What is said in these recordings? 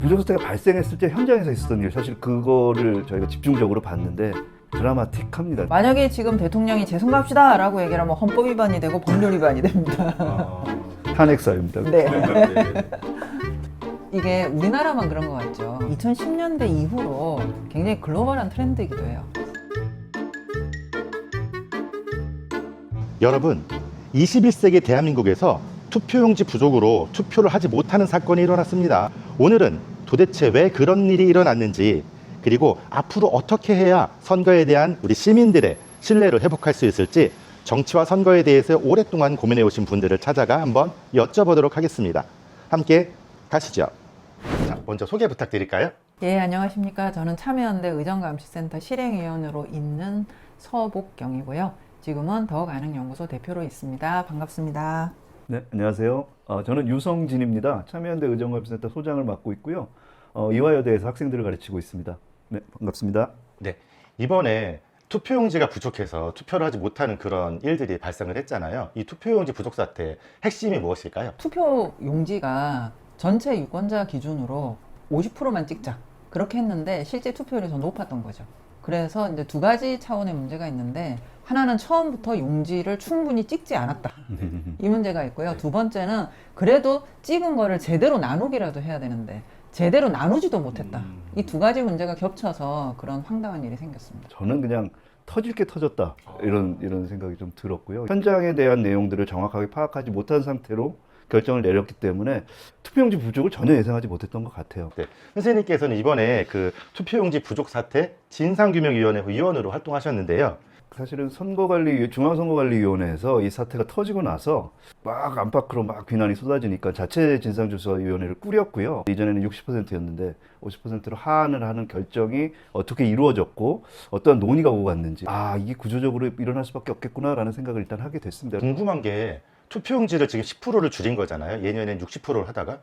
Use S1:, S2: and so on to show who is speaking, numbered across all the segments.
S1: 부정사태가 발생했을 때 현장에서 있었던 일, 사실 그거를 저희가 집중적으로 봤는데 드라마틱합니다.
S2: 만약에 지금 대통령이 재선거합시다 라고 얘기를 하면 헌법 위반이 되고 법률 위반이 됩니다.
S1: 탄핵사입니다.
S2: 네. 이게 우리나라만 그런 것 같죠. 2010년대 이후로 굉장히 글로벌한 트렌드이기도 해요.
S3: 여러분, 21세기 대한민국에서 투표용지 부족으로 투표를 하지 못하는 사건이 일어났습니다. 오늘은 도대체 왜 그런 일이 일어났는지, 그리고 앞으로 어떻게 해야 선거에 대한 우리 시민들의 신뢰를 회복할 수 있을지 정치와 선거에 대해서 오랫동안 고민해 오신 분들을 찾아가 한번 여쭤보도록 하겠습니다. 함께 가시죠. 자, 먼저 소개 부탁드릴까요?
S2: 예, 안녕하십니까. 저는 참여연대 의정감시센터 실행위원으로 있는 서복경이고요. 지금은 더가능연구소 대표로 있습니다. 반갑습니다.
S1: 네, 안녕하세요. 저는 유성진입니다. 참여연대 의정감시센터 소장을 맡고 있고요. 이화여대에서 학생들을 가르치고 있습니다. 네, 반갑습니다.
S3: 네, 이번에 투표용지가 부족해서 투표를 하지 못하는 그런 일들이 발생을 했잖아요. 이 투표용지 부족 사태의 핵심이 무엇일까요?
S2: 투표 용지가 전체 유권자 기준으로 50%만 찍자. 그렇게 했는데 실제 투표율이 더 높았던 거죠. 그래서 이제 두 가지 차원의 문제가 있는데, 하나는 처음부터 용지를 충분히 찍지 않았다. 이 문제가 있고요. 두 번째는 그래도 찍은 거를 제대로 나누기라도 해야 되는데 제대로 나누지도 못했다. 이 두 가지 문제가 겹쳐서 그런 황당한 일이 생겼습니다.
S1: 저는 그냥 터질 게 터졌다, 이런 생각이 좀 들었고요. 현장에 대한 내용들을 정확하게 파악하지 못한 상태로 결정을 내렸기 때문에 투표용지 부족을 전혀 예상하지 못했던 것 같아요.
S3: 네, 선생님께서는 이번에 그 투표용지 부족 사태 진상규명위원회 위원으로 활동하셨는데요.
S1: 사실은 중앙선거관리위원회에서 이 사태가 터지고 나서 막 안팎으로 막 비난이 쏟아지니까 자체 진상조사위원회를 꾸렸고요. 이전에는 60%였는데 50%로 하한을 하는 결정이 어떻게 이루어졌고 어떠한 논의가 오고 갔는지, 이게 구조적으로 일어날 수밖에 없겠구나라는 생각을 일단 하게 됐습니다.
S3: 궁금한 게 투표용지를 지금 10%를 줄인 거잖아요. 예년엔 60%를 하다가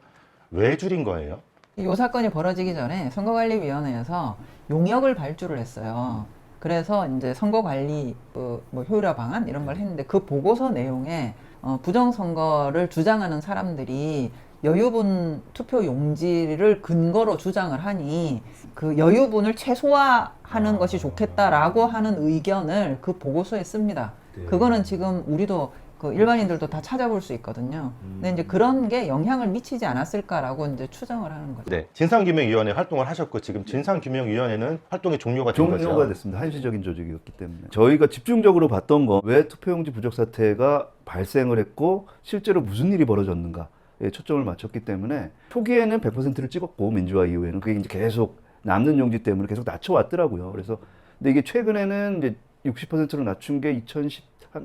S3: 왜 줄인 거예요?
S2: 이 사건이 벌어지기 전에 선거관리위원회에서 용역을 발주를 했어요. 그래서 이제 선거관리 효율화 방안 이런 걸 했는데, 그 보고서 내용에 부정선거를 주장하는 사람들이 여유분 투표 용지를 근거로 주장을 하니 그 여유분을 최소화하는 것이 좋겠다라고 하는 의견을 그 보고서에 씁니다. 그거는 지금 우리도 그 일반인들도 다 찾아볼 수 있거든요. 근데 이제 그런 게 영향을 미치지 않았을까라고 이제 추정을 하는 거죠.
S3: 네, 진상규명위원회 활동을 하셨고 지금 진상규명위원회는 활동이 종료가 된 거죠.
S1: 종료가 됐습니다. 한시적인 조직이었기 때문에. 저희가 집중적으로 봤던 건 왜 투표용지 부족 사태가 발생을 했고 실제로 무슨 일이 벌어졌는가에 초점을 맞췄기 때문에 초기에는 100%를 찍었고, 민주화 이후에는 그게 이제 계속 남는 용지 때문에 계속 낮춰왔더라고요. 그래서 근데 이게 최근에는 이제 60%로 낮춘 게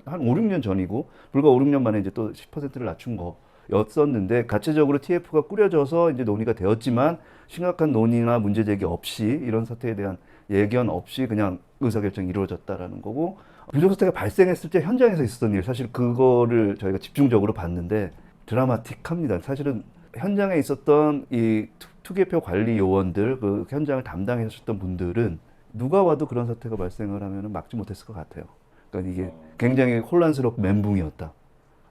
S1: 한 5, 6년 전이고, 불과 5, 6년 만에 이제 또 10%를 낮춘 거였었는데, 자체적으로 TF가 꾸려져서 이제 논의가 되었지만 심각한 논의나 문제 제기 없이, 이런 사태에 대한 예견 없이 그냥 의사결정이 이루어졌다라는 거고, 부정사태가 발생했을 때 현장에서 있었던 일, 사실 그거를 저희가 집중적으로 봤는데 드라마틱합니다. 사실은 현장에 있었던 이 투개표 관리 요원들, 그 현장을 담당하셨던 분들은 누가 와도 그런 사태가 발생을 하면 막지 못했을 것 같아요. 그러니까 이게 굉장히 혼란스럽고 멘붕이었다.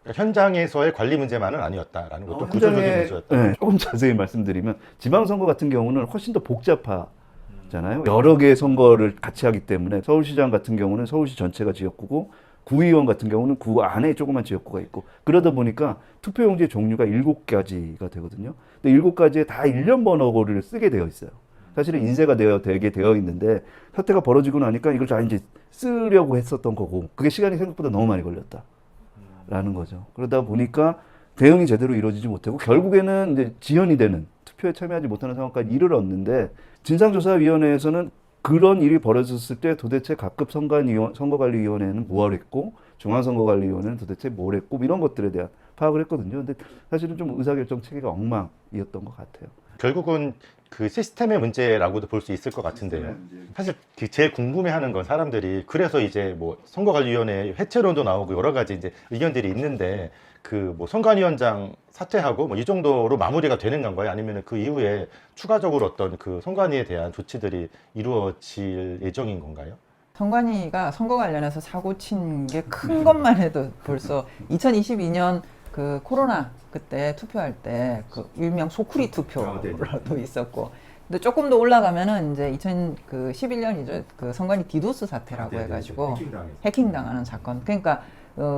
S3: 그러니까 현장에서의 관리 문제만은 아니었다라는 것도 구조적인 문제였다.
S1: 네, 조금 자세히 말씀드리면 지방선거 같은 경우는 훨씬 더 복잡하잖아요. 여러 개의 선거를 같이 하기 때문에 서울시장 같은 경우는 서울시 전체가 지역구고, 구의원 같은 경우는 구 안에 조그만 지역구가 있고, 그러다 보니까 투표용지의 종류가 7가지가 되거든요. 근데 7가지에 다 일련 번호를 쓰게 되어 있어요. 사실은 인쇄가 되게 되어 있는데 사태가 벌어지고 나니까 이걸 다 이제 쓰려고 했었던 거고, 그게 시간이 생각보다 너무 많이 걸렸다라는 거죠. 그러다 보니까 대응이 제대로 이루어지지 못하고 결국에는 이제 지연이 되는, 투표에 참여하지 못하는 상황까지 이르렀는데, 진상조사위원회에서는 그런 일이 벌어졌을 때 도대체 각급 선거관리위원회는 뭘 했고, 중앙선거관리위원회는 도대체 뭘 했고, 이런 것들에 대한 파악을 했거든요. 근데 사실은 좀 의사결정 체계가 엉망이었던 것 같아요.
S3: 결국은 그 시스템의 문제라고도 볼 수 있을 것 같은데요. 사실 제일 궁금해하는 건 사람들이, 그래서 이제 뭐 선거관리위원회 해체론도 나오고 여러 가지 이제 의견들이 있는데, 그 뭐 선관위원장 사퇴하고 뭐 이 정도로 마무리가 되는 건가요? 아니면 그 이후에 추가적으로 어떤 그 선관위에 대한 조치들이 이루어질 예정인 건가요?
S2: 선관위가 선거 관련해서 사고 친 게 큰 것만 해도 벌써 2022년 그 코로나 그때 투표할 때 그 일명 소쿠리 투표도 있었고, 근데 조금 더 올라가면은 이제 2011년이죠. 그 선관위 디도스 사태라고 해가지고 해킹당하는 사건. 그러니까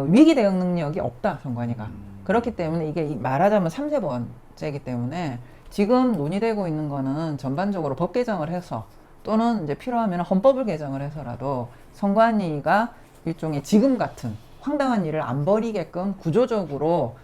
S2: 위기 대응 능력이 없다 선관위가. 그렇기 때문에 이게 말하자면 3세 번째이기 때문에 지금 논의되고 있는 거는 전반적으로 법 개정을 해서 또는 이제 필요하면 헌법을 개정을 해서라도 선관위가 일종의 지금 같은 황당한 일을 안 벌이게끔 구조적으로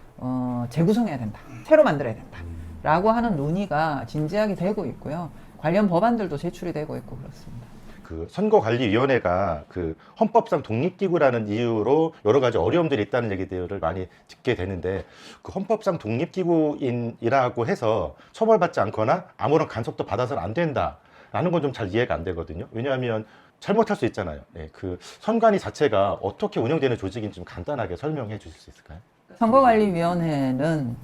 S2: 재구성해야 된다. 새로 만들어야 된다. 라고 하는 논의가 진지하게 되고 있고요. 관련 법안들도 제출이 되고 있고 그렇습니다.
S3: 그 선거관리위원회가 그 헌법상 독립기구라는 이유로 여러 가지 어려움들이 있다는 얘기들을 많이 듣게 되는데, 그 헌법상 독립기구인이라고 해서 처벌받지 않거나 아무런 간섭도 받아서는 안 된다라는 건 좀 잘 이해가 안 되거든요. 왜냐하면 잘못할 수 있잖아요. 예, 그 선관위 자체가 어떻게 운영되는 조직인지 좀 간단하게 설명해 주실 수 있을까요?
S2: 선거관리위원회는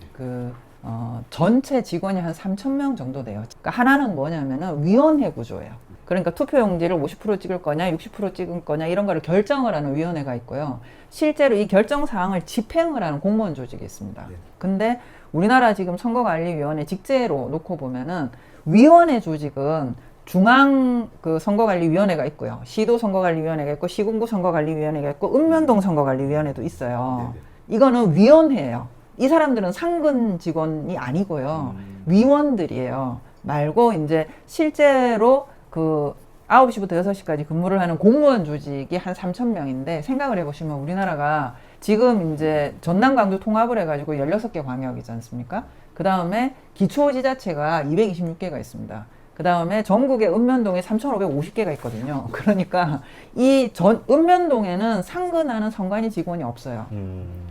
S2: 전체 직원이 한 3,000명 정도 돼요. 그러니까 하나는 뭐냐면은 위원회 구조예요. 그러니까 투표용지를 50% 찍을 거냐, 60% 찍을 거냐 이런 거를 결정을 하는 위원회가 있고요. 실제로 이 결정 사항을 집행을 하는 공무원 조직이 있습니다. 근데 우리나라 지금 선거관리위원회 직제로 놓고 보면은 위원회 조직은 중앙 그 선거관리위원회가 있고요. 시도 선거관리위원회가 있고 시군구 선거관리위원회가 있고 읍면동 선거관리위원회도 있어요. 이거는 위원회예요. 이 사람들은 상근 직원이 아니고요. 위원들이에요. 말고 이제 실제로 그 9시부터 6시까지 근무를 하는 공무원 조직이 한 3,000명인데 생각을 해보시면 우리나라가 지금 이제 전남 광주 통합을 해가지고 16개 광역이지 않습니까? 그 다음에 기초지자체가 226개가 있습니다. 그 다음에 전국에 읍면동에 3,550개가 있거든요. 그러니까 이 읍면동에는 상근하는 선관위 직원이 없어요.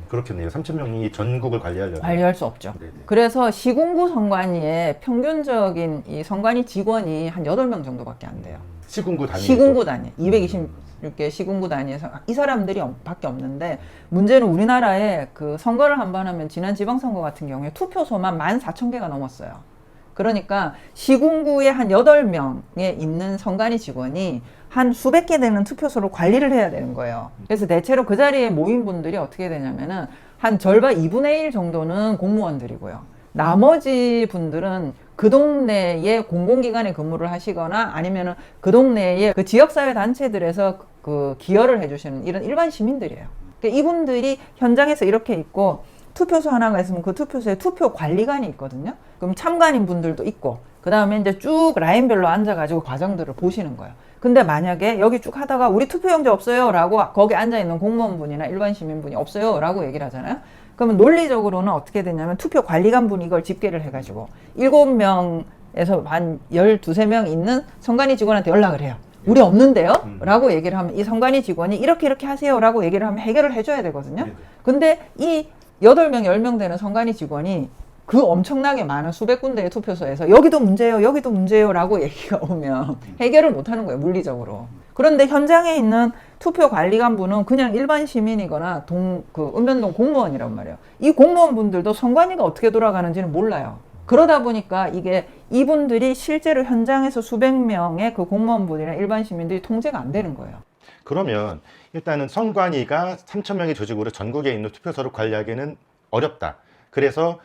S3: 그렇겠네요. 3,000명이 전국을 관리하려면.
S2: 관리할 수 없죠.
S3: 네네.
S2: 그래서 시군구 선관위의 평균적인 이 선관위 직원이 한 8명 정도밖에 안 돼요.
S3: 시군구 단위.
S2: 시군구 단위. 226개 시군구 단위에서 이 사람들이 밖에 없는데, 문제는 우리나라에 그 선거를 한 번 하면 지난 지방선거 같은 경우에 투표소만 14,000개가 넘었어요. 그러니까 시군구에 한 8명에 있는 선관위 직원이 한 수백 개 되는 투표소를 관리를 해야 되는 거예요. 그래서 대체로 그 자리에 모인 분들이 어떻게 되냐면은 한 절반 2분의 1 정도는 공무원들이고요. 나머지 분들은 그 동네에 공공기관에 근무를 하시거나 아니면은 그 동네에 그 지역사회 단체들에서 그 기여를 해주시는 이런 일반 시민들이에요. 그러니까 이분들이 현장에서 이렇게 있고, 투표소 하나가 있으면 그 투표소에 투표 관리관이 있거든요. 그럼 참관인 분들도 있고, 그 다음에 이제 쭉 라인별로 앉아가지고 과정들을 보시는 거예요. 근데 만약에 여기 쭉 하다가 우리 투표용지 없어요 라고 거기 앉아있는 공무원분이나 일반 시민분이 없어요 라고 얘기를 하잖아요. 그러면 논리적으로는 어떻게 되냐면 투표 관리관 분이 이걸 집계를 해가지고 7명에서 한 12~13명 있는 선관위 직원한테 연락을 해요. 우리 없는데요? 라고 얘기를 하면 이 선관위 직원이 이렇게 하세요 라고 얘기를 하면 해결을 해줘야 되거든요. 근데 이 8명, 10명 되는 선관위 직원이 그 엄청나게 많은 수백 군데의 투표소에서 여기도 문제예요, 여기도 문제예요 라고 얘기가 오면 해결을 못 하는 거예요, 물리적으로. 그런데 현장에 있는 투표 관리관분은 그냥 일반 시민이거나 그 읍면동 공무원이란 말이에요. 이 공무원분들도 선관위가 어떻게 돌아가는지는 몰라요. 그러다 보니까 이게 이분들이 실제로 현장에서 수백 명의 그 공무원분이나 일반 시민들이 통제가 안 되는 거예요.
S3: 그러면 일단은 선관위가 3,000명의 조직으로 전국에 있는 투표소를 관리하기는 어렵다. 그래서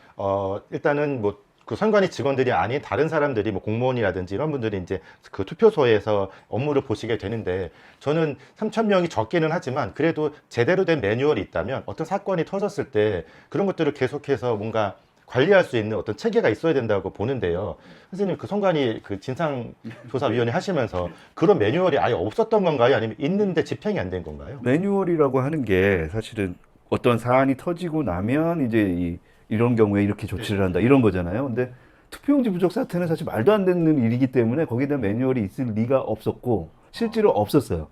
S3: 일단은 뭐 그 선관위 직원들이 아닌 다른 사람들이 뭐 공무원이라든지 이런 분들이 이제 그 투표소에서 업무를 보시게 되는데, 저는 3,000명이 적기는 하지만 그래도 제대로 된 매뉴얼이 있다면 어떤 사건이 터졌을 때 그런 것들을 계속해서 뭔가 관리할 수 있는 어떤 체계가 있어야 된다고 보는데요. 선생님, 그 선관위 그 진상조사위원회 하시면서 그런 매뉴얼이 아예 없었던 건가요? 아니면 있는데 집행이 안 된 건가요?
S1: 매뉴얼이라고 하는 게 사실은 어떤 사안이 터지고 나면 이제 이런 경우에 이렇게 조치를 한다 이런 거잖아요. 근데 투표용지 부족 사태는 사실 말도 안 되는 일이기 때문에 거기에 대한 매뉴얼이 있을 리가 없었고 실제로 없었어요.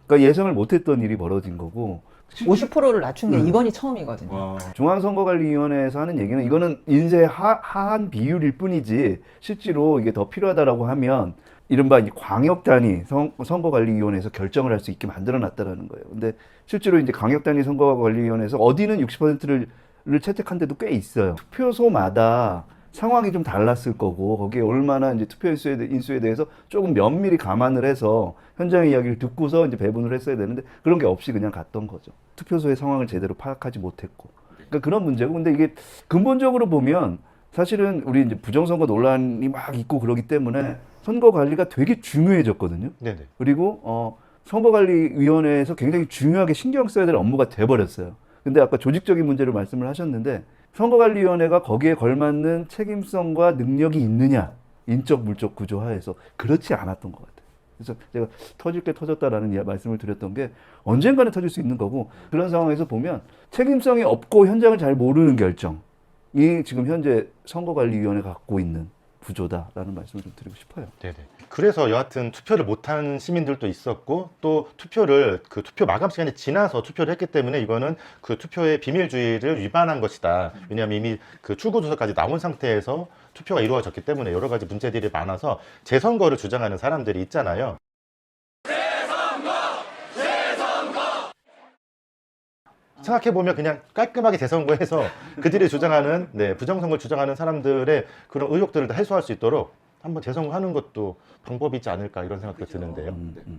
S1: 그러니까 예상을 못했던 일이 벌어진 거고
S2: 50%를 낮춘 게 이번이 처음이거든요.
S1: 중앙선거관리위원회에서 하는 얘기는 이거는 인쇄 하한 비율일 뿐이지 실제로 이게 더 필요하다라고 하면 이른바 이제 광역단위 선거관리위원회에서 결정을 할 수 있게 만들어놨다라는 거예요. 근데 실제로 이제 광역단위 선거관리위원회에서 어디는 60%를 채택한 데도 꽤 있어요. 투표소마다 상황이 좀 달랐을 거고 거기에 얼마나 이제 투표 인수에 대해서 조금 면밀히 감안을 해서 현장의 이야기를 듣고서 이제 배분을 했어야 되는데 그런 게 없이 그냥 갔던 거죠. 투표소의 상황을 제대로 파악하지 못했고 그러니까 그런 문제고, 근데 이게 근본적으로 보면 사실은 우리 이제 부정선거 논란이 막 있고 그러기 때문에 선거 관리가 되게 중요해졌거든요.
S3: 네네.
S1: 그리고 선거관리위원회에서 굉장히 중요하게 신경 써야 될 업무가 돼버렸어요. 근데 아까 조직적인 문제를 말씀을 하셨는데 선거관리위원회가 거기에 걸맞는 책임성과 능력이 있느냐, 인적 물적 구조 하에서 그렇지 않았던 것 같아요. 그래서 제가 터질 게 터졌다라는 말씀을 드렸던 게 언젠가는 터질 수 있는 거고, 그런 상황에서 보면 책임성이 없고 현장을 잘 모르는 결정이 지금 현재 선거관리위원회가 갖고 있는 구조다라는 말씀을 좀 드리고 싶어요.
S3: 네네. 그래서 여하튼 투표를 못한 시민들도 있었고, 또 투표를 그 투표 마감 시간이 지나서 투표를 했기 때문에 이거는 그 투표의 비밀주의를 위반한 것이다. 왜냐하면 이미 그 출구조서까지 나온 상태에서 투표가 이루어졌기 때문에 여러 가지 문제들이 많아서 재선거를 주장하는 사람들이 있잖아요. 생각해보면 그냥 깔끔하게 재선거해서 그들이 주장하는, 부정선거를 주장하는 사람들의 그런 의혹들을 다 해소할 수 있도록 한번 재선거하는 것도 방법이지 않을까, 이런 생각도 드는데요.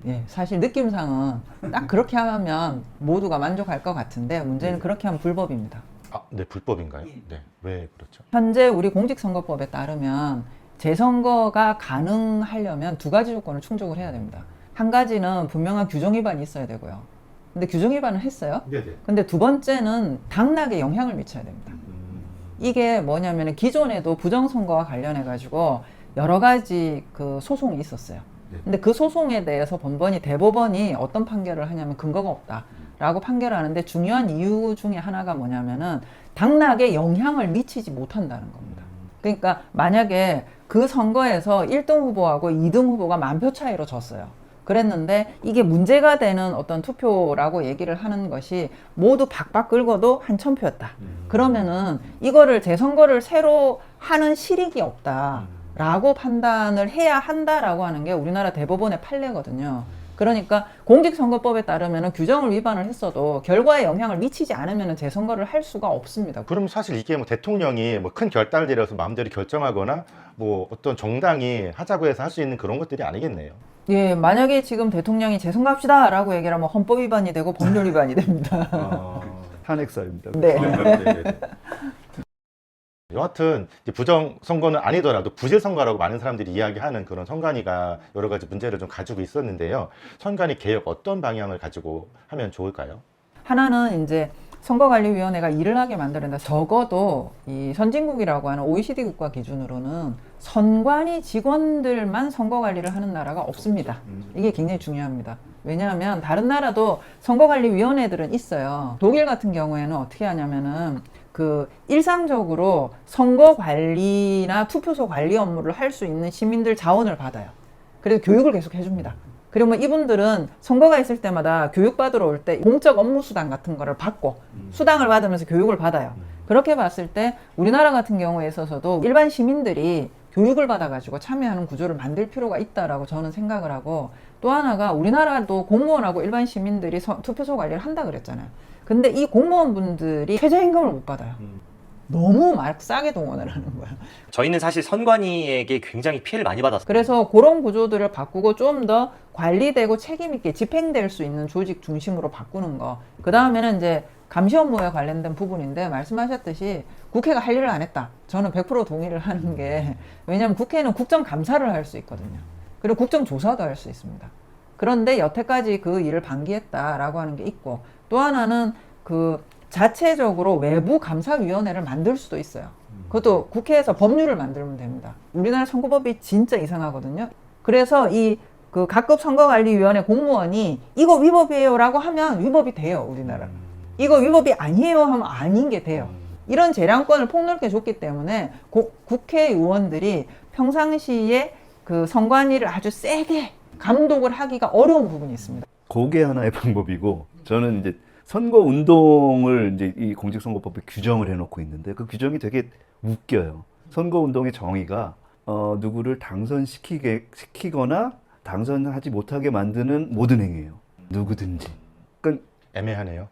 S2: 예, 사실 느낌상은 딱 그렇게 하면 모두가 만족할 것 같은데 문제는 그렇게 하면 불법입니다.
S3: 아, 네, 불법인가요? 네, 왜 그렇죠?
S2: 현재 우리 공직선거법에 따르면 재선거가 가능하려면 두 가지 조건을 충족을 해야 됩니다. 한 가지는 분명한 규정 위반이 있어야 되고요. 근데 규정 위반을 했어요.
S3: 네네.
S2: 근데 두 번째는 당락에 영향을 미쳐야 됩니다. 이게 뭐냐면 기존에도 부정선거와 관련해 가지고 여러 가지 그 소송이 있었어요.
S3: 네.
S2: 근데 그 소송에 대해서 번번이 대법원이 어떤 판결을 하냐면 근거가 없다라고 판결을 하는데, 중요한 이유 중에 하나가 뭐냐면은 당락에 영향을 미치지 못한다는 겁니다. 그러니까 만약에 그 선거에서 1등 후보하고 2등 후보가 10,000표 차이로 졌어요. 그랬는데 이게 문제가 되는 어떤 투표라고 얘기를 하는 것이 모두 박박 긁어도 한 1,000표였다. 그러면은 이거를 재선거를 새로 하는 실익이 없다라고 판단을 해야 한다라고 하는 게 우리나라 대법원의 판례거든요. 그러니까 공직선거법에 따르면 규정을 위반을 했어도 결과에 영향을 미치지 않으면 재선거를 할 수가 없습니다.
S3: 그럼 사실 이게 뭐 대통령이 뭐 큰 결단을 내려서 마음대로 결정하거나 뭐 어떤 정당이 하자고 해서 할 수 있는 그런 것들이 아니겠네요.
S2: 예, 만약에 지금 대통령이 재선거합시다 라고 얘기를 하면 헌법 위반이 되고 법률 위반이 됩니다.
S1: 탄핵사입니다.
S2: 네.
S3: 여하튼 이제 부정선거는 아니더라도 부실선거라고 많은 사람들이 이야기하는 그런 선관위가 여러 가지 문제를 좀 가지고 있었는데요. 선관위 개혁 어떤 방향을 가지고 하면 좋을까요?
S2: 하나는 이제 선거관리위원회가 일을 하게 만드는데, 적어도 이 선진국이라고 하는 OECD 국가 기준으로는 선관위 직원들만 선거관리를 하는 나라가 없습니다. 이게 굉장히 중요합니다. 왜냐하면 다른 나라도 선거관리위원회들은 있어요. 독일 같은 경우에는 어떻게 하냐면은 그 일상적으로 선거 관리나 투표소 관리 업무를 할 수 있는 시민들 자원을 받아요. 그래서 교육을 계속 해줍니다. 그러면 이분들은 선거가 있을 때마다 교육받으러 올 때 공적 업무 수당 같은 거를 받고 수당을 받으면서 교육을 받아요. 그렇게 봤을 때 우리나라 같은 경우에 있어서도 일반 시민들이 교육을 받아가지고 참여하는 구조를 만들 필요가 있다라고 저는 생각을 하고, 또 하나가 우리나라도 공무원하고 일반 시민들이 투표소 관리를 한다 그랬잖아요. 근데 이 공무원분들이 최저임금을 못 받아요. 너무 막 싸게 동원을 하는 거야.
S4: 저희는 사실 선관위에게 굉장히 피해를 많이 받았어요.
S2: 그래서 그런 구조들을 바꾸고 좀 더 관리되고 책임 있게 집행될 수 있는 조직 중심으로 바꾸는 거. 그 다음에는 이제 감시 업무에 관련된 부분인데, 말씀하셨듯이 국회가 할 일을 안 했다. 저는 100% 동의를 하는 게, 왜냐하면 국회는 국정감사를 할 수 있거든요. 그리고 국정조사도 할 수 있습니다. 그런데 여태까지 그 일을 방기했다라고 하는 게 있고, 또 하나는 그 자체적으로 외부 감사위원회를 만들 수도 있어요. 그것도 국회에서 법률을 만들면 됩니다. 우리나라 선거법이 진짜 이상하거든요. 그래서 이 그 각급 선거관리위원회 공무원이 이거 위법이에요 라고 하면 위법이 돼요, 우리나라. 이거 위법이 아니에요 하면 아닌 게 돼요. 이런 재량권을 폭넓게 줬기 때문에 국회의원들이 평상시에 그 선관위를 아주 세게 감독을 하기가 어려운 부분이 있습니다.
S1: 그게 하나의 방법이고, 저는 이제 선거 운동을 이제 이 공직선거법에 규정을 해놓고 있는데, 그 규정이 되게 웃겨요. 선거 운동의 정의가 누구를 당선시키거나 당선하지 못하게 만드는 모든 행위예요. 누구든지. 그러니까
S3: 애매하네요.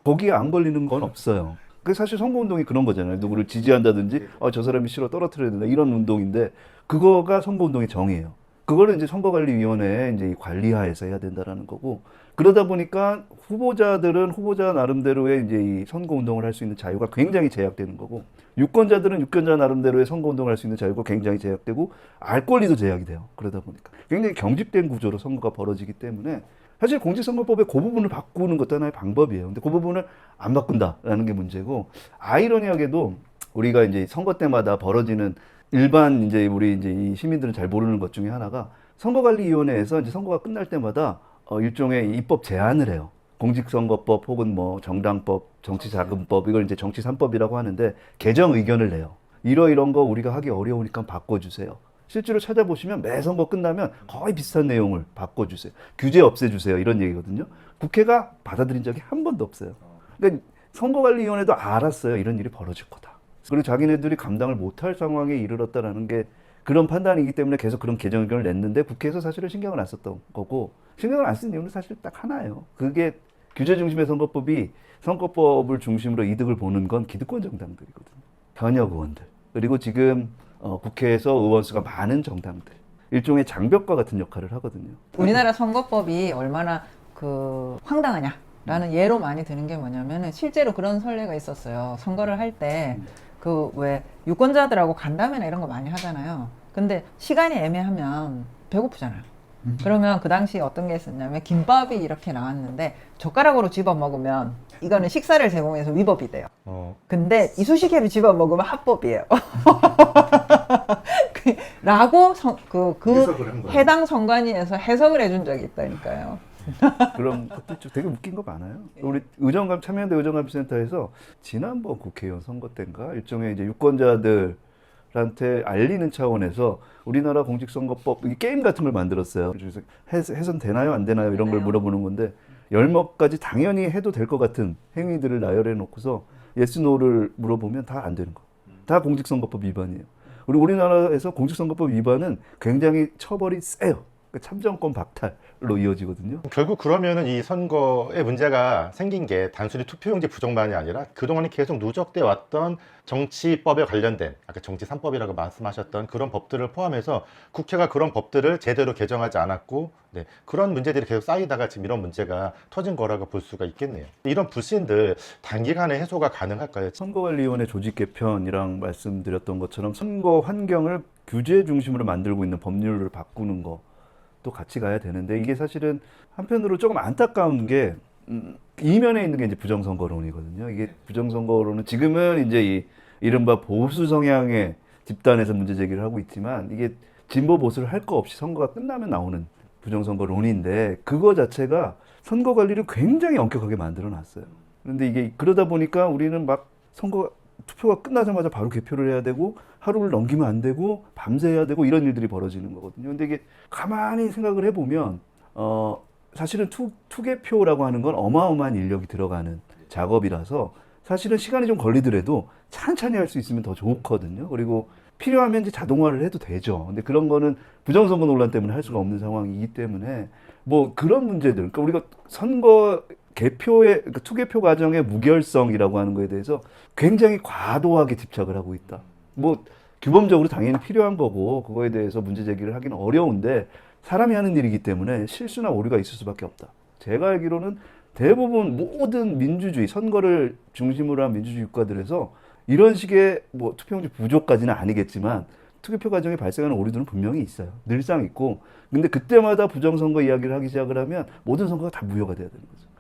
S1: 거기에 안 걸리는 건 없어요. 그 사실 선거 운동이 그런 거잖아요. 누구를 지지한다든지 저 사람이 싫어 떨어뜨려야 된다 이런 운동인데, 그거가 선거 운동의 정의예요. 그거를 이제 선거관리위원회에 이제 이 관리하에서 해야 된다라는 거고, 그러다 보니까 후보자들은 후보자 나름대로의 이제 이 선거 운동을 할 수 있는 자유가 굉장히 제약되는 거고, 유권자들은 유권자 나름대로의 선거 운동을 할 수 있는 자유가 굉장히 제약되고, 알 권리도 제약이 돼요. 그러다 보니까 굉장히 경직된 구조로 선거가 벌어지기 때문에 사실 공직선거법의 그 부분을 바꾸는 것도 하나의 방법이에요. 근데 그 부분을 안 바꾼다라는 게 문제고, 아이러니하게도 우리가 이제 선거 때마다 벌어지는 일반 이제 우리 이제 이 시민들은 잘 모르는 것 중에 하나가, 선거관리위원회에서 이제 선거가 끝날 때마다 일종의 입법 제안을 해요. 공직선거법 혹은 뭐 정당법, 정치자금법, 이걸 이제 정치 3법이라고 하는데 개정 의견을 내요. 이런 거 우리가 하기 어려우니까 바꿔주세요. 실제로 찾아보시면 매 선거 끝나면 거의 비슷한 내용을 바꿔주세요. 규제 없애주세요. 이런 얘기거든요. 국회가 받아들인 적이 한 번도 없어요. 그러니까 선거관리위원회도 알았어요. 이런 일이 벌어질 거다. 그리고 자기네들이 감당을 못할 상황에 이르렀다라는 게 그런 판단이기 때문에 계속 그런 개정 의견을 냈는데, 국회에서 사실은 신경을 안 썼던 거고, 신경을 안 쓴 이유는 사실 딱 하나예요. 그게 규제 중심의 선거법이 선거법을 중심으로 이득을 보는 건 기득권 정당들이거든요. 현역 의원들. 그리고 지금 국회에서 의원 수가 많은 정당들. 일종의 장벽과 같은 역할을 하거든요.
S2: 우리나라 선거법이 얼마나 그 황당하냐라는 예로 많이 드는 게 뭐냐면은, 실제로 그런 선례가 있었어요. 선거를 할 때 그 왜 유권자들하고 간담회나 이런 거 많이 하잖아요. 근데 시간이 애매하면 배고프잖아요. 그러면 그 당시 어떤 게 있었냐면, 김밥이 이렇게 나왔는데 젓가락으로 집어 먹으면 이거는 식사를 제공해서 위법이 돼요. 근데 이쑤시개로 집어 먹으면 합법이에요. 라고 해당 선관위에서 해석을 해준 적이 있다니까요.
S1: 그런 것도 좀 되게 웃긴 거 많아요. 우리 참여연대 의정감시센터에서 지난번 국회의원 선거 때인가 일종의 이제 유권자들한테 알리는 차원에서 우리나라 공직선거법 이 게임 같은 걸 만들었어요. 그래서 해선 되나요 안 되나요 이런 걸 물어보는 건데, 10가지 당연히 해도 될 것 같은 행위들을 나열해 놓고서 예스 노를 물어보면 다 안 되는 거. 다 공직선거법 위반이에요. 그리고 우리나라에서 공직선거법 위반은 굉장히 처벌이 세요. 참정권 박탈로 이어지거든요.
S3: 결국 그러면은 이 선거에 문제가 생긴 게 단순히 투표용지 부정만이 아니라 그동안에 계속 누적돼 왔던 정치법에 관련된, 아까 정치 3법이라고 말씀하셨던 그런 법들을 포함해서 국회가 그런 법들을 제대로 개정하지 않았고, 네, 그런 문제들이 계속 쌓이다가 지금 이런 문제가 터진 거라고 볼 수가 있겠네요. 이런 불신들 단기간에 해소가 가능할까요?
S1: 선거관리위원회 조직 개편이랑 말씀드렸던 것처럼 선거 환경을 규제 중심으로 만들고 있는 법률을 바꾸는 거 또 같이 가야 되는데, 이게 사실은 한편으로 조금 안타까운 게 이면에 있는 게 이제 부정선거론이거든요. 이게 부정선거론은 지금은 이제 이 이른바 보수 성향의 집단에서 문제 제기를 하고 있지만, 이게 진보 보수를 할 거 없이 선거가 끝나면 나오는 부정선거론인데, 그거 자체가 선거 관리를 굉장히 엄격하게 만들어 놨어요. 그런데 이게 그러다 보니까 우리는 막 투표가 끝나자마자 바로 개표를 해야 되고, 하루를 넘기면 안 되고, 밤새 해야 되고, 이런 일들이 벌어지는 거거든요. 근데 이게 가만히 생각을 해보면 사실은 투개표라고 하는 건 어마어마한 인력이 들어가는 작업이라서 사실은 시간이 좀 걸리더라도 천천히 할 수 있으면 더 좋거든요. 그리고 필요하면 이제 자동화를 해도 되죠. 근데 그런 거는 부정선거 논란 때문에 할 수가 없는 상황이기 때문에 뭐 그런 문제들, 그러니까 우리가 선거 개표의, 그러니까 투개표 과정의 무결성이라고 하는 거에 대해서 굉장히 과도하게 집착을 하고 있다. 뭐 규범적으로 당연히 필요한 거고 그거에 대해서 문제 제기를 하기는 어려운데, 사람이 하는 일이기 때문에 실수나 오류가 있을 수밖에 없다. 제가 알기로는 대부분 모든 민주주의, 선거를 중심으로 한 민주주의 국가들에서 이런 식의 뭐 투표용지 부족까지는 아니겠지만 투개표 과정에 발생하는 오류들은 분명히 있어요. 늘상 있고, 근데 그때마다 부정선거 이야기를 하기 시작을 하면 모든 선거가 다 무효가 돼야 되는 거죠.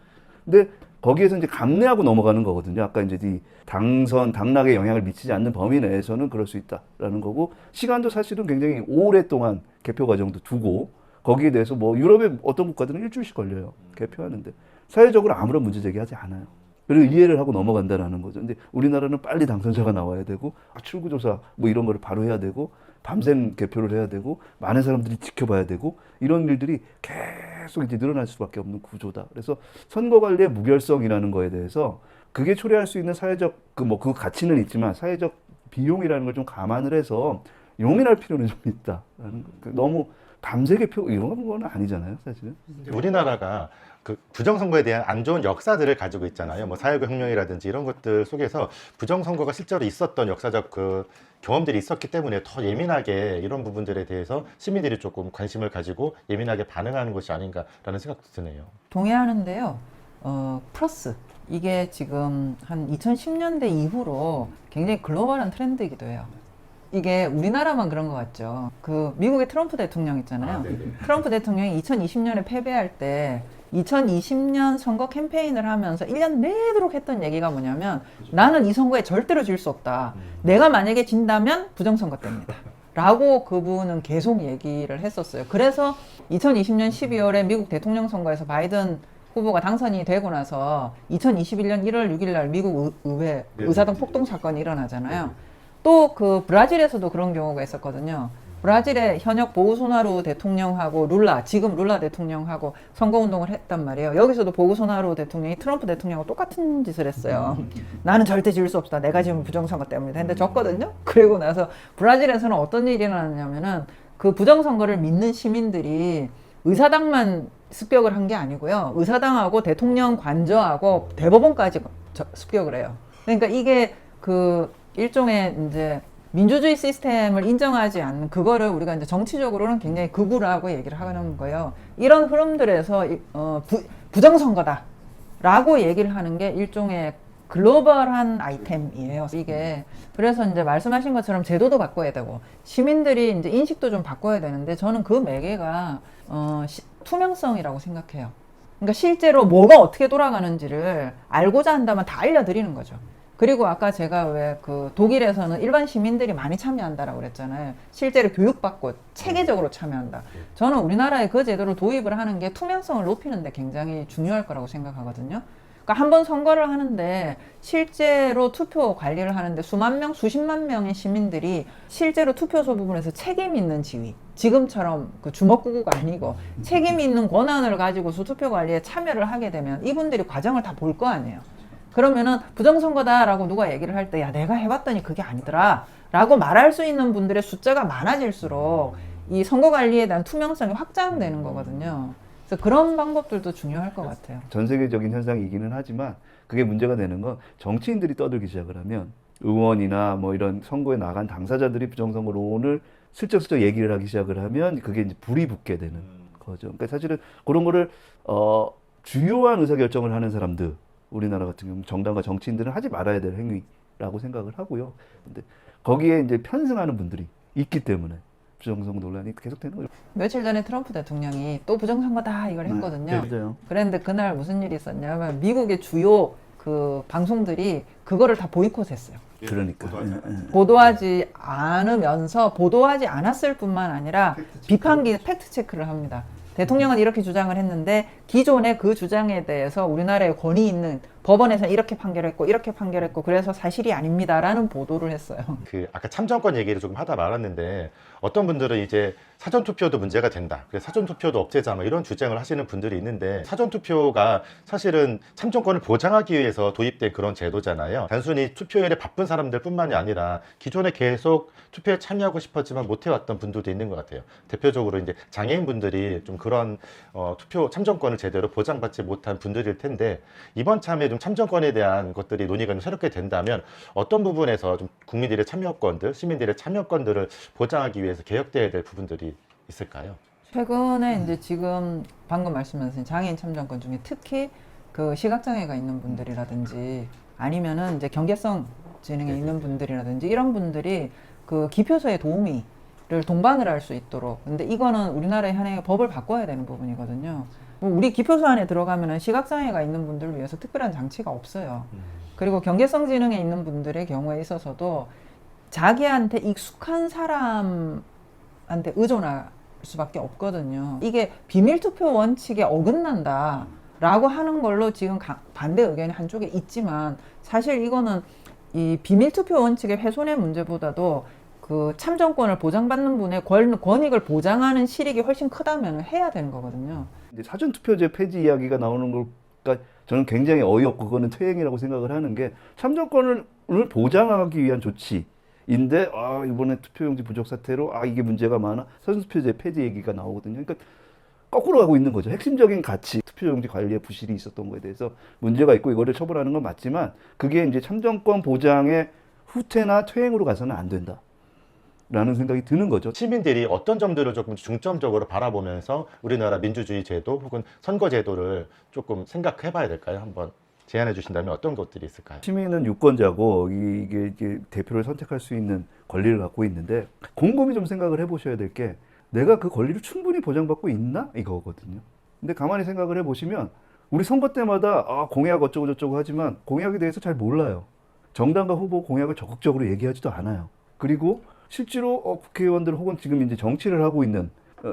S1: 근데 거기에서 이제 감내하고 넘어가는 거거든요. 아까 이제 이 당락에 영향을 미치지 않는 범위 내에서는 그럴 수 있다라는 거고, 시간도 사실은 굉장히 오랫동안 개표 과정도 두고, 거기에 대해서 뭐 유럽의 어떤 국가들은 일주일씩 걸려요. 개표하는데. 사회적으로 아무런 문제 제기하지 않아요. 그리고 이해를 하고 넘어간다라는 거죠. 근데 우리나라는 빨리 당선자가 나와야 되고, 출구조사 뭐 이런 거를 바로 해야 되고, 밤샘 개표를 해야 되고, 많은 사람들이 지켜봐야 되고, 이런 일들이 계속 이제 늘어날 수밖에 없는 구조다. 그래서 선거관리의 무결성이라는 거에 대해서 그게 초래할 수 있는 사회적 그 가치는 있지만 사회적 비용이라는 걸 좀 감안을 해서 용인할 필요는 좀 있다. 너무 밤새 개표 이런 건 아니잖아요, 사실은.
S3: 우리나라가 그 부정선거에 대한 안 좋은 역사들을 가지고 있잖아요. 뭐 사회적 혁명이라든지 이런 것들 속에서 부정선거가 실제로 있었던 역사적 그 경험들이 있었기 때문에 더 예민하게 이런 부분들에 대해서 시민들이 조금 관심을 가지고 예민하게 반응하는 것이 아닌가라는 생각도 드네요.
S2: 동의하는데요. 플러스 이게 지금 한 2010년대 이후로 굉장히 글로벌한 트렌드이기도 해요. 이게 우리나라만 그런 것 같죠. 그 미국의 트럼프 대통령 있잖아요. 트럼프 대통령이 2020년에 패배할 때 2020년 선거 캠페인을 하면서 1년 내도록 했던 얘기가 뭐냐면 나는 이 선거에 절대로 질 수 없다. 내가 만약에 진다면 부정선거 때입니다. 라고 그분은 계속 얘기를 했었어요. 그래서 2020년 12월에 미국 대통령 선거에서 바이든 후보가 당선이 되고 나서 2021년 1월 6일 날 미국 의회 의사당 폭동 사건이 일어나잖아요. 또 그 브라질에서도 그런 경우가 있었거든요. 브라질의 현역 보우소나루 대통령하고 지금 룰라 대통령하고 선거운동을 했단 말이에요. 여기서도 보우소나루 대통령이 트럼프 대통령하고 똑같은 짓을 했어요. 나는 절대 질 수 없다. 내가 지금 부정선거 때문에. 근데 졌거든요. 그리고 나서 브라질에서는 어떤 일이 일어났냐면은 그 부정선거를 믿는 시민들이 의사당만 습격을 한 게 아니고요. 의사당하고 대통령 관저하고 대법원까지 습격을 해요. 그러니까 이게 그 일종의 이제 민주주의 시스템을 인정하지 않는 그거를 우리가 이제 정치적으로는 굉장히 극우라고 얘기를 하는 거예요. 이런 흐름들에서 부정선거다라고 얘기를 하는 게 일종의 글로벌한 아이템이에요. 이게 그래서 이제 말씀하신 것처럼 제도도 바꿔야 되고 시민들이 이제 인식도 좀 바꿔야 되는데 저는 그 매개가 투명성이라고 생각해요. 그러니까 실제로 뭐가 어떻게 돌아가는지를 알고자 한다면 다 알려드리는 거죠. 그리고 아까 제가 왜 그 독일에서는 일반 시민들이 많이 참여한다라고 그랬잖아요. 실제로 교육받고 체계적으로 참여한다. 저는 우리나라에 그 제도를 도입을 하는 게 투명성을 높이는 데 굉장히 중요할 거라고 생각하거든요. 그러니까 한 번 선거를 하는데 실제로 투표 관리를 하는데 수만 명, 수십만 명의 시민들이 실제로 투표소 부분에서 책임 있는 지위, 지금처럼 그 주먹구구가 아니고 책임 있는 권한을 가지고서 투표 관리에 참여를 하게 되면 이분들이 과정을 다 볼 거 아니에요. 그러면은 부정선거다라고 누가 얘기를 할 때 야 내가 해봤더니 그게 아니더라 라고 말할 수 있는 분들의 숫자가 많아질수록 이 선거 관리에 대한 투명성이 확장되는 거거든요. 그래서 그런 방법들도 중요할 것 같아요.
S1: 전 세계적인 현상이기는 하지만 그게 문제가 되는 건 정치인들이 떠들기 시작을 하면 의원이나 뭐 이런 선거에 나간 당사자들이 부정선거론을 슬쩍슬쩍 얘기를 하기 시작을 하면 그게 이제 불이 붙게 되는 거죠. 그러니까 사실은 그런 거를 주요한 의사결정을 하는 사람들 우리나라 같은 경우 정당과 정치인들은 하지 말아야 될 행위라고 생각을 하고요. 근데 거기에 이제 편승하는 분들이 있기 때문에 부정선거 논란이 계속되는 거죠.
S2: 며칠 전에 트럼프 대통령이 또 부정선거다 이걸 했거든요.
S1: 맞아요.
S2: 그랬는데 그날 무슨 일이 있었냐면 미국의 주요 그 방송들이 그거를 다 보이콧했어요.
S1: 그러니까
S2: 보도하지 않으면서 보도하지 않았을 뿐만 아니라 팩트 체크를 합니다. 대통령은 이렇게 주장을 했는데 기존의 그 주장에 대해서 우리나라에 권위 있는 법원에서 이렇게 판결했고 이렇게 판결했고 그래서 사실이 아닙니다라는 보도를 했어요.
S3: 그 아까 참정권 얘기를 조금 하다 말았는데 어떤 분들은 이제 사전투표도 문제가 된다. 그래서 사전투표도 없애자 뭐 이런 주장을 하시는 분들이 있는데 사전투표가 사실은 참정권을 보장하기 위해서 도입된 그런 제도잖아요. 단순히 투표율에 바쁜 사람들 뿐만이 아니라 기존에 계속 투표에 참여하고 싶었지만 못 해왔던 분들도 있는 것 같아요. 대표적으로 이제 장애인분들이 좀 그런 투표 참정권을 제대로 보장받지 못한 분들일 텐데 이번 참에 좀 참정권에 대한 것들이 논의가 좀 새롭게 된다면 어떤 부분에서 좀 국민들의 참여권들, 시민들의 참여권들을 보장하기 위해서 개혁돼야 될 부분들이 있을까요?
S2: 최근에 이제 지금 방금 말씀하신 장애인 참정권 중에 특히 그 시각장애가 있는 분들이라든지 아니면은 이제 경계성 지능에 있는 분들이라든지 이런 분들이 그 기표소의 도우미를 동반을 할 수 있도록. 근데 이거는 우리나라의 현행의 법을 바꿔야 되는 부분이거든요. 뭐 우리 기표소 안에 들어가면은 시각장애가 있는 분들을 위해서 특별한 장치가 없어요. 그리고 경계성 지능에 있는 분들의 경우에 있어서도 자기한테 익숙한 사람한테 의존할 수밖에 없거든요. 이게 비밀투표 원칙에 어긋난다 라고 하는 걸로 지금 반대 의견이 한쪽에 있지만 사실 이거는 이 비밀투표 원칙의 훼손의 문제보다도 그 참정권을 보장받는 분의 권익을 보장하는 실익이 훨씬 크다면 해야 되는 거거든요.
S1: 이제 사전투표제 폐지 이야기가 나오는 걸까 저는 굉장히 어이없고 그거는 퇴행이라고 생각을 하는 게 참정권을 보장하기 위한 조치인데 이번에 투표용지 부족 사태로 이게 문제가 많아 사전투표제 폐지 얘기가 나오거든요. 그러니까 거꾸로 가고 있는 거죠. 핵심적인 가치, 투표용지 관리에 부실이 있었던 거에 대해서 문제가 있고 이거를 처벌하는 건 맞지만 그게 이제 참정권 보장의 후퇴나 퇴행으로 가서는 안 된다. 라는 생각이 드는 거죠.
S3: 시민들이 어떤 점들을 조금 중점적으로 바라보면서 우리나라 민주주의 제도 혹은 선거 제도를 조금 생각해 봐야 될까요? 한번 제안해 주신다면 어떤 것들이 있을까요?
S1: 시민은 유권자고 이게 대표를 선택할 수 있는 권리를 갖고 있는데 곰곰이 좀 생각을 해보셔야 될 게 내가 그 권리를 충분히 보장받고 있나? 이거거든요. 근데 가만히 생각을 해보시면 우리 선거 때마다 공약 어쩌고 저쩌고 하지만 공약에 대해서 잘 몰라요. 정당과 후보 공약을 적극적으로 얘기하지도 않아요. 그리고 실제로 국회의원들 혹은 지금 이제 정치를 하고 있는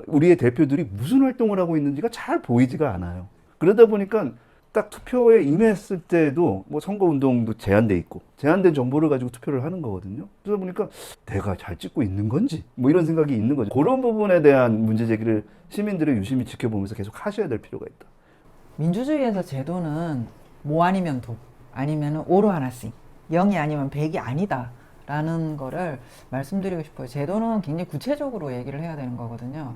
S1: 우리의 대표들이 무슨 활동을 하고 있는지가 잘 보이지가 않아요. 그러다 보니까 딱 투표에 임했을 때도 뭐 선거운동도 제한돼 있고 제한된 정보를 가지고 투표를 하는 거거든요. 그러다 보니까 내가 잘 찍고 있는 건지 뭐 이런 생각이 있는 거죠. 그런 부분에 대한 문제 제기를 시민들이 유심히 지켜보면서 계속 하셔야 될 필요가 있다.
S2: 민주주의에서 제도는 뭐 아니면 도, 아니면 오로 하나씩, 0이 아니면 100이 아니다. 라는 거를 말씀드리고 싶어요. 제도는 굉장히 구체적으로 얘기를 해야 되는 거거든요.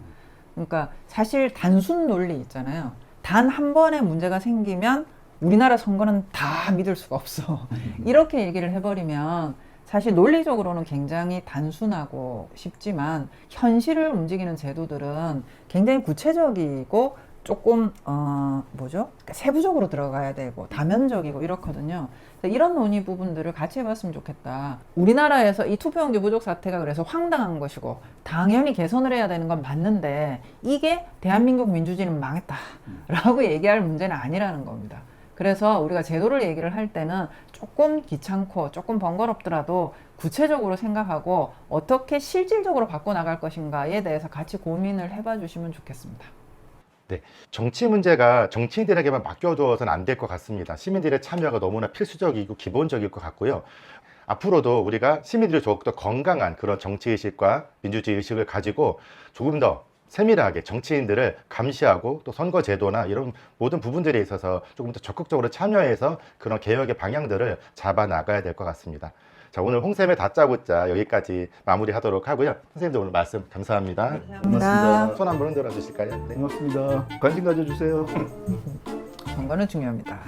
S2: 그러니까 사실 단순 논리 있잖아요. 단 한 번의 문제가 생기면 우리나라 선거는 다 믿을 수가 없어. 이렇게 얘기를 해버리면 사실 논리적으로는 굉장히 단순하고 쉽지만 현실을 움직이는 제도들은 굉장히 구체적이고 조금 그러니까 세부적으로 들어가야 되고 다면적이고 이렇거든요. 그래서 이런 논의 부분들을 같이 해봤으면 좋겠다. 우리나라에서 이 투표용지 부족 사태가 그래서 황당한 것이고 당연히 개선을 해야 되는 건 맞는데 이게 대한민국 민주주의는 망했다라고 얘기할 문제는 아니라는 겁니다. 그래서 우리가 제도를 얘기를 할 때는 조금 귀찮고 조금 번거롭더라도 구체적으로 생각하고 어떻게 실질적으로 바꿔나갈 것인가에 대해서 같이 고민을 해봐 주시면 좋겠습니다.
S3: 네, 정치 문제가 정치인들에게만 맡겨두어서는 안 될 것 같습니다. 시민들의 참여가 너무나 필수적이고 기본적일 것 같고요. 앞으로도 우리가 시민들이 더욱더 건강한 그런 정치의식과 민주주의 의식을 가지고 조금 더 세밀하게 정치인들을 감시하고 또 선거제도나 이런 모든 부분들에 있어서 조금 더 적극적으로 참여해서 그런 개혁의 방향들을 잡아 나가야 될 것 같습니다. 자, 오늘 홍쌤의 다짜고짜 여기까지 마무리하도록 하고요. 선생님들 오늘 말씀 감사합니다.
S1: 고맙습니다.
S3: 손 한번 흔들어 주실까요? 네.
S1: 고맙습니다. 관심 가져주세요.
S2: 선거는 중요합니다.